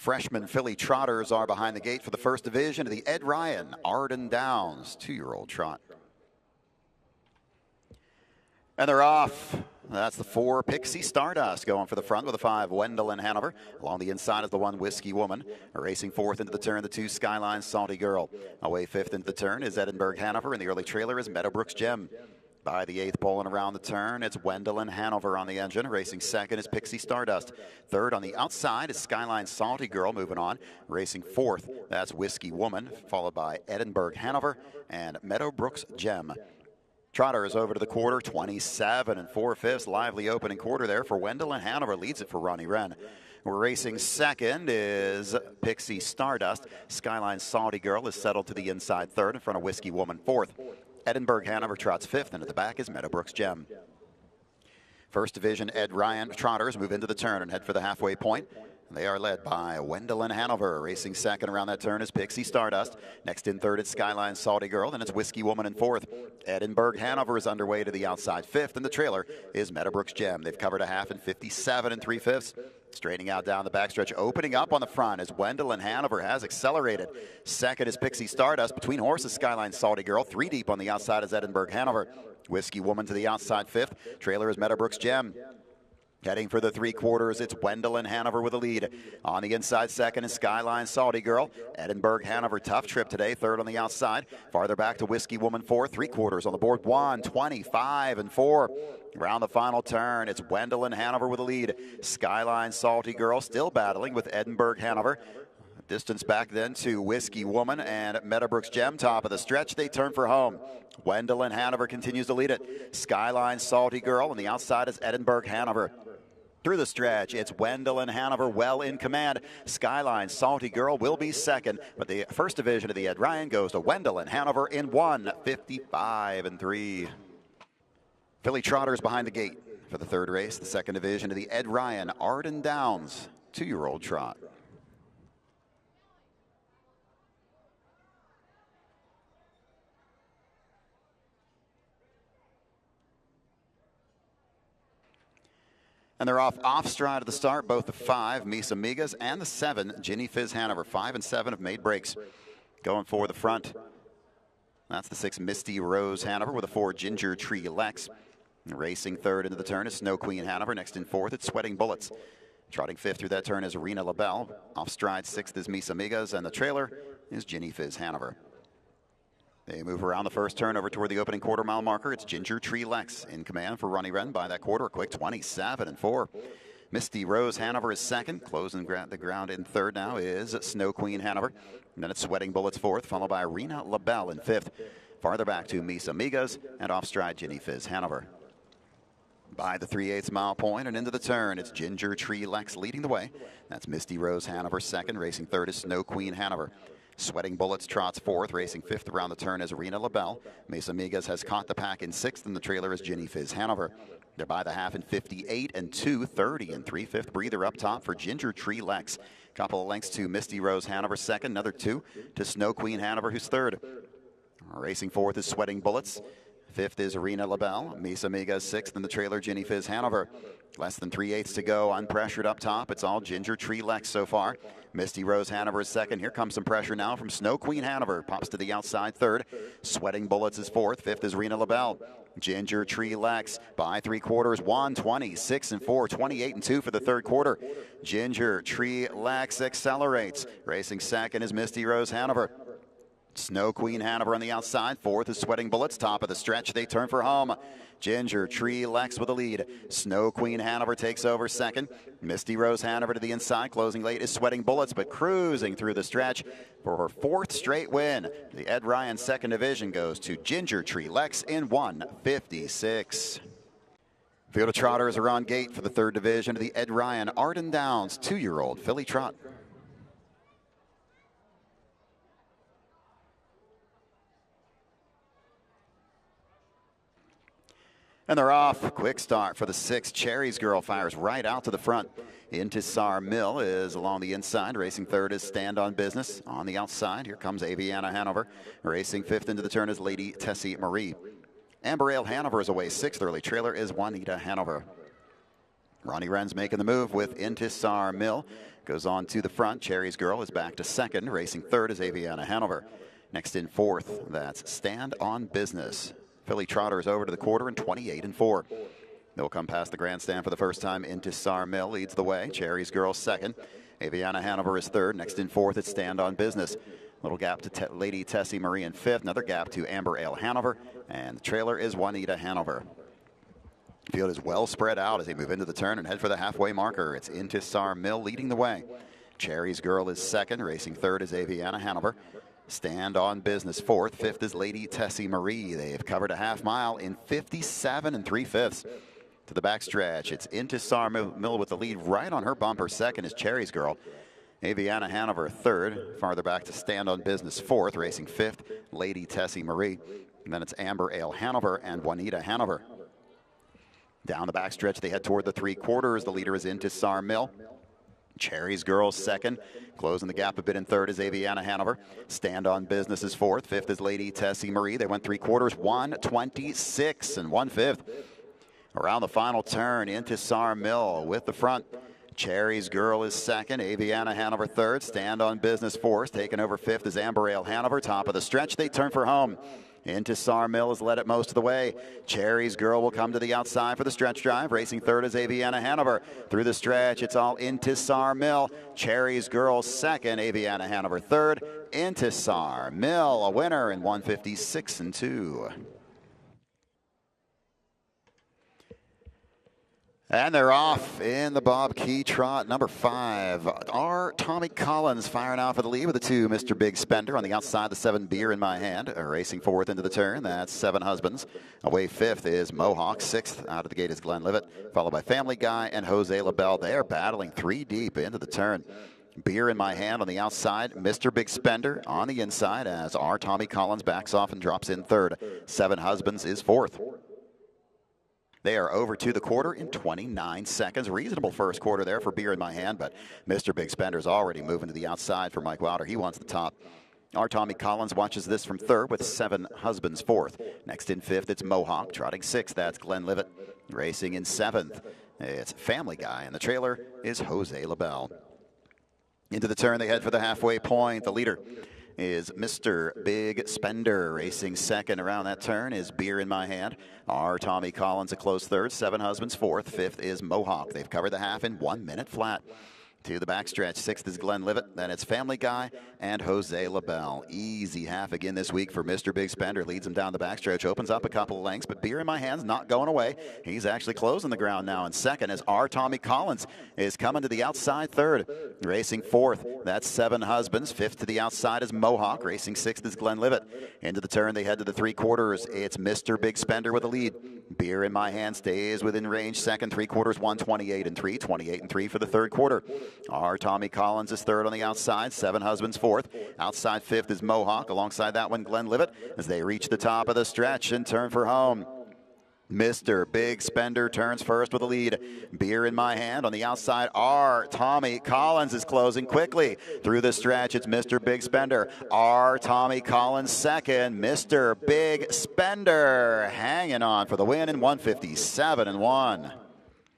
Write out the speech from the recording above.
Freshman filly trotters are behind the gate for the first division of the Ed Ryan Arden Downs 2-year-old trot. And they're off. That's the 4 Pixie Stardust going for the front with the 5 Wendalyn Hanover. Along the inside is the 1 Whiskey Woman. Racing 4th into the turn, the 2 Skyline Salty Girl. Away 5th into the turn is Edinburgh Hanover, and the early trailer is Meadowbrook's Gem. By the 8th pole and around the turn, it's Wendalyn Hanover on the engine. Racing 2nd is Pixie Stardust. 3rd on the outside is Skyline Salty Girl moving on. Racing 4th, that's Whiskey Woman, followed by Edinburgh Hanover and Meadowbrook's Gem. Trotter is over to the quarter, 27 4/5. Lively opening quarter there for Wendalyn Hanover. Leads it for Ronnie Wren. We're racing 2nd is Pixie Stardust. Skyline Salty Girl is settled to the inside 3rd in front of Whiskey Woman 4th. Edinburgh Hanover trots 5th, and at the back is Meadowbrook's Gem. First division Ed Ryan trotters move into the turn and head for the halfway point. They are led by Wendalyn Hanover. Racing 2nd around that turn is Pixie Stardust. Next in 3rd, it's Skyline Salty Girl. Then it's Whiskey Woman in 4th. Edinburgh Hanover is underway to the outside 5th, and the trailer is Meadowbrook's Gem. They've covered a half in 57 3/5. Straightening out down the backstretch. Opening up on the front as Wendalyn Hanover has accelerated. 2nd is Pixie Stardust. Between horses, Skyline Salty Girl. 3 deep on the outside is Edinburgh Hanover. Whiskey Woman to the outside 5th. Trailer is Meadowbrook's Gem. Heading for the 3/4, it's Wendalyn Hanover with a lead. On the inside 2nd is Skyline Salty Girl. Edinburgh Hanover, tough trip today, 3rd on the outside. Farther back to Whiskey Woman 4th, 3/4 on the board, 1:25 4. Around the final turn, it's Wendalyn Hanover with a lead. Skyline Salty Girl still battling with Edinburgh Hanover. Distance back then to Whiskey Woman and Meadowbrook's Gem. Top of the stretch, they turn for home. Wendalyn Hanover continues to lead it. Skyline Salty Girl, and the outside is Edinburgh Hanover. Through the stretch, it's Wendalyn Hanover well in command. Skyline Salty Girl will be 2nd, but the first division of the Ed Ryan goes to Wendalyn Hanover in 1:55 3. Filly trotters behind the gate for the 3rd race, the 2nd division of the Ed Ryan Arden Downs 2-year-old trot. And they're off stride at the start, both the 5, Mis Amigas, and the 7, Ginny Fizz Hanover. 5 and 7 have made breaks. Going for the front, that's the 6, Misty Rose Hanover with a 4, Ginger Tree Lex. Racing 3rd into the turn is Snow Queen Hanover. Next in 4th, it's Sweating Bullets. Trotting 5th through that turn is Arena LaBelle. Off stride 6th is Mis Amigas, and the trailer is Ginny Fizz Hanover. They move around the first turn over toward the opening quarter-mile marker. It's Ginger Tree Lex in command for Ronnie Wren by that quarter. A quick 27 4. Misty Rose Hanover is 2nd. Closing the ground in 3rd now is Snow Queen Hanover. And then it's Sweating Bullets 4th, followed by Arena LaBelle in 5th. Farther back to Mis Amigas and off stride Ginny Fizz Hanover. By the 3/8 mile point and into the turn, it's Ginger Tree Lex leading the way. That's Misty Rose Hanover 2nd. Racing 3rd is Snow Queen Hanover. Sweating Bullets trots 4th, racing 5th around the turn is Arena LaBelle. Mis Amigas has caught the pack in 6th, and the trailer is Ginny Fizz Hanover. They're by the half in 58 2, 30 3/5 breather up top for Ginger Tree Lex. Couple of lengths to Misty Rose Hanover 2nd, another 2 to Snow Queen Hanover, who's 3rd. Racing 4th is Sweating Bullets. 5th is Arena LaBelle. Mis Amigas 6th, and the trailer Ginny Fizz Hanover. Less than 3/8 to go, unpressured up top. It's all Ginger Tree Lex so far. Misty Rose Hanover is 2nd. Here comes some pressure now from Snow Queen Hanover. Pops to the outside 3rd. Sweating Bullets is 4th. 5th is Arena LaBelle. Ginger Tree Lex by 3/4, 1:26 4, 28 2 for the 3rd quarter. Ginger Tree Lex accelerates. Racing 2nd is Misty Rose Hanover. Snow Queen Hanover on the outside. 4th is Sweating Bullets. Top of the stretch, they turn for home. Ginger Tree Lex with the lead. Snow Queen Hanover takes over 2nd. Misty Rose Hanover to the inside. Closing late is Sweating Bullets, but cruising through the stretch for her 4th straight win. The Ed Ryan 2nd division goes to Ginger Tree Lex in 1:56. Field of trotters are on gate for the 3rd division of the Ed Ryan Arden Downs 2-year-old filly trot. And they're off. Quick start for the 6. Cherries Girl fires right out to the front. Intisaar Mill is along the inside. Racing 3rd is Stand on Business. On the outside, here comes Aviana Hanover. Racing 5th into the turn is Lady Tessie Marie. Amber Ale Hanover is away 6th. Early trailer is Juanita Hanover. Ronnie Wren's making the move with Intisaar Mill. Goes on to the front. Cherry's Girl is back to second. Racing third is Aviana Hanover. Next in fourth, that's Stand on Business. Filly Trotters over to the quarter in 28-4. They'll come past the grandstand for the first time. Intisaar Mill leads the way. Cherry's Girl second. Aviana Hanover is third. Next in fourth, it's Stand on Business. Little gap to Lady Tessie Marie in fifth. Another gap to Amber Ale Hanover. And the trailer is Juanita Hanover. Field is well spread out as they move into the turn and head for the halfway marker. It's Intisaar Mill leading the way. Cherry's Girl is second. Racing third is Aviana Hanover. Stand on Business fourth. Fifth is Lady Tessie Marie. They've covered a half mile in 57 3/5. To the backstretch, it's Intisaar Mill with the lead right on her bumper. Second is Cherry's Girl. Aviana Hanover third. Farther back to Stand on Business fourth. Racing fifth, Lady Tessie Marie. And then it's Amber Ale Hanover and Juanita Hanover. Down the backstretch, they head toward the three-quarters. The leader is Intisaar Mill. Cherry's Girl second. Closing the gap a bit in third is Aviana Hanover. Stand on Business is fourth. Fifth is Lady Tessie Marie. They went three-quarters, 1:26 1/5. Around the final turn, Intisaar Mill with the front. Cherry's Girl is second. Aviana Hanover third. Stand on Business fourth. Taking over fifth is Amber Ale Hanover. Top of the stretch, they turn for home. Intisaar Mill has led it most of the way. Cherry's Girl will come to the outside for the stretch drive. Racing third is Aviana Hanover. Through the stretch, it's all Intisaar Mill. Cherry's Girl second. Aviana Hanover third. Intisaar Mill, a winner in 1:56 2. And they're off in the Bob Key trot. Number 5, our Tommy Collins firing out for the lead with the 2, Mr. Big Spender. On the outside, the 7, Beer in My Hand. Racing fourth into the turn, that's 7 Husbands. Away fifth is Mohawk. Sixth out of the gate is Glenlivet, followed by Family Guy and Jose LaBelle. They are battling 3 deep into the turn. Beer in My Hand on the outside, Mr. Big Spender on the inside as our Tommy Collins backs off and drops in third. 7 Husbands is fourth. They are over to the quarter in 29 seconds. Reasonable first quarter there for Beer in My Hand, but Mr. Big Spender's already moving to the outside for Mike Wilder. He wants the top. Our Tommy Collins watches this from third with 7 Husbands fourth. Next in fifth, it's Mohawk. Trotting sixth, that's Glenlivet. Racing in seventh, it's Family Guy, and the trailer is Jose LaBelle. Into the turn, they head for the halfway point. The leader is Mr. Big Spender. Racing second around that turn is Beer in My Hand. Our Tommy Collins a close third. 7 Husbands fourth. Fifth is Mohawk. They've covered the half in 1 minute flat. To the backstretch, sixth is Glenlivet. Then it's Family Guy and Jose LaBelle. Easy half again this week for Mr. Big Spender. Leads him down the backstretch, opens up a couple of lengths, but Beer in My Hand's not going away. He's actually closing the ground now in second as our Tommy Collins is coming to the outside third. Racing fourth, that's 7 Husbands. Fifth to the outside is Mohawk. Racing sixth is Glenlivet. Into the turn, they head to the three-quarters. It's Mr. Big Spender with the lead. Beer in My Hand stays within range. Second, three-quarters, 1:28 3. 28 3 for the third quarter. Our Tommy Collins is third on the outside. 7 Husbands fourth. Outside fifth is Mohawk. Alongside that one, Glenlivet, as they reach the top of the stretch and turn for home. Mr. Big Spender turns first with a lead. Beer in My Hand on the outside. Our Tommy Collins is closing quickly. Through the stretch, it's Mr. Big Spender. Our Tommy Collins second. Mr. Big Spender hanging on for the win in 1:57 1.